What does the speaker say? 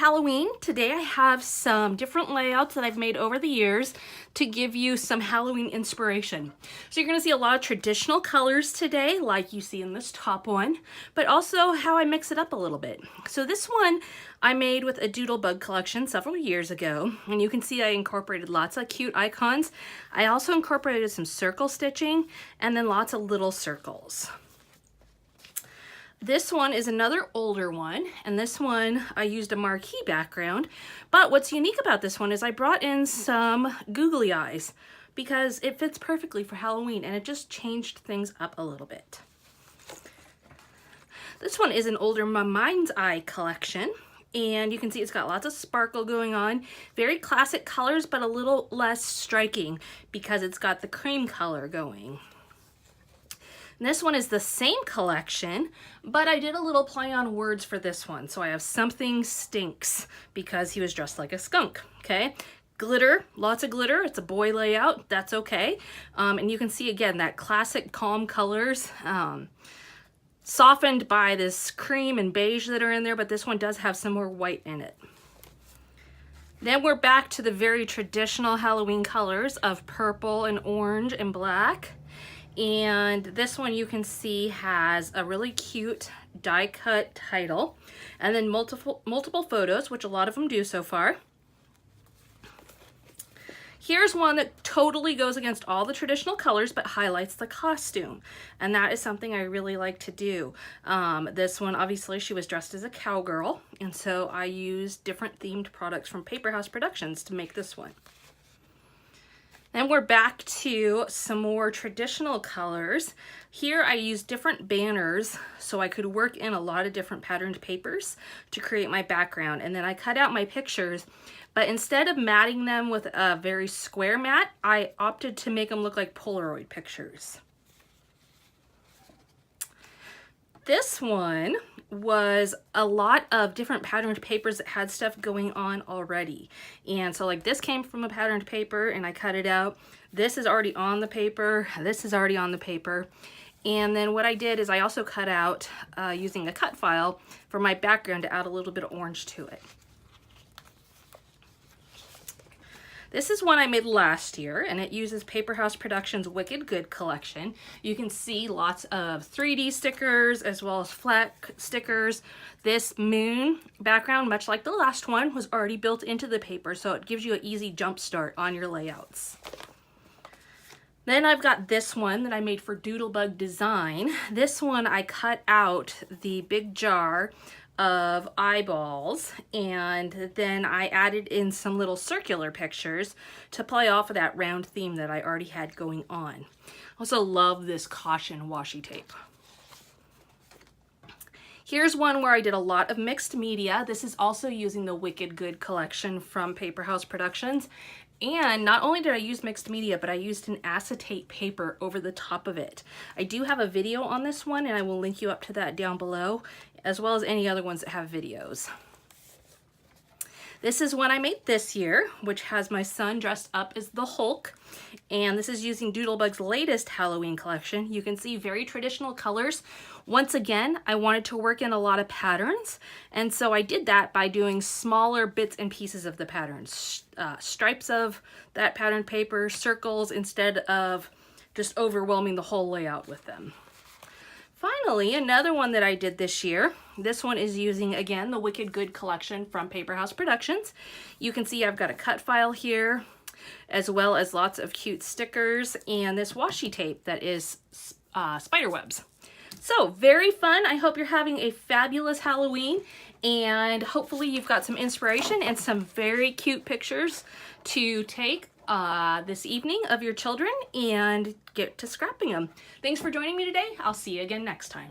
Halloween. Today I have some different layouts that I've made over the years to give you some Halloween inspiration. So you're going to see a lot of traditional colors today, like you see in this top one, but also how I mix it up a little bit. So this one I made with a Doodlebug collection several years ago, and you can see I incorporated lots of cute icons. I also incorporated some circle stitching and then lots of little circles. This one is another older one, and this one I used a marquee background, but what's unique about this one is I brought in some googly eyes because it fits perfectly for Halloween and it just changed things up a little bit. This one is an older My Mind's Eye collection, and you can see it's got lots of sparkle going on, very classic colors but a little less striking because it's got the cream color going. This one is the same collection, but I did a little play on words for this one. So I have Something Stinks because he was dressed like a skunk, okay? Glitter, lots of glitter. It's a boy layout, that's okay. And you can see again that classic calm colors, softened by this cream and beige that are in there, but this one does have some more white in it. Then we're back to the very traditional Halloween colors of purple and orange and black. And this one you can see has a really cute die cut title and then multiple photos, which a lot of them do so far. Here's one that totally goes against all the traditional colors but highlights the costume, and that is something I really like to do. This one, obviously she was dressed as a cowgirl, and so I used different themed products from Paper House Productions to make this one. Then we're back to some more traditional colors. Here I used different banners so I could work in a lot of different patterned papers to create my background. And then I cut out my pictures, but instead of matting them with a very square mat, I opted to make them look like Polaroid pictures. This one was a lot of different patterned papers that had stuff going on already. And so like this came from a patterned paper and I cut it out. This is already on the paper. This is already on the paper. And then what I did is I also cut out using a cut file for my background to add a little bit of orange to it. This is one I made last year, and it uses Paper House Productions' Wicked Good collection. You can see lots of 3D stickers as well as flat stickers. This moon background, much like the last one, was already built into the paper, so it gives you an easy jump start on your layouts. Then I've got this one that I made for Doodlebug Design. This one I cut out the big jar of eyeballs, and then I added in some little circular pictures to play off of that round theme that I already had going on. I also love this caution washi tape. Here's one where I did a lot of mixed media. This is also using the Wicked Good collection from Paper House Productions. And not only did I use mixed media, but I used an acetate paper over the top of it. I do have a video on this one, and I will link you up to that down below, as well as any other ones that have videos. This is one I made this year, which has my son dressed up as the Hulk, and this is using Doodlebug's latest Halloween collection. You can see very traditional colors. Once again, I wanted to work in a lot of patterns, and so I did that by doing smaller bits and pieces of the patterns. Stripes of that patterned paper, circles, instead of just overwhelming the whole layout with them. Finally, another one that I did this year. This one is using, again, the Wicked Good collection from Paper House Productions. You can see I've got a cut file here, as well as lots of cute stickers and this washi tape that is spider webs. So, very fun. I hope you're having a fabulous Halloween, and hopefully you've got some inspiration and some very cute pictures to take this evening of your children and get to scrapping them. Thanks for joining me today. I'll see you again next time.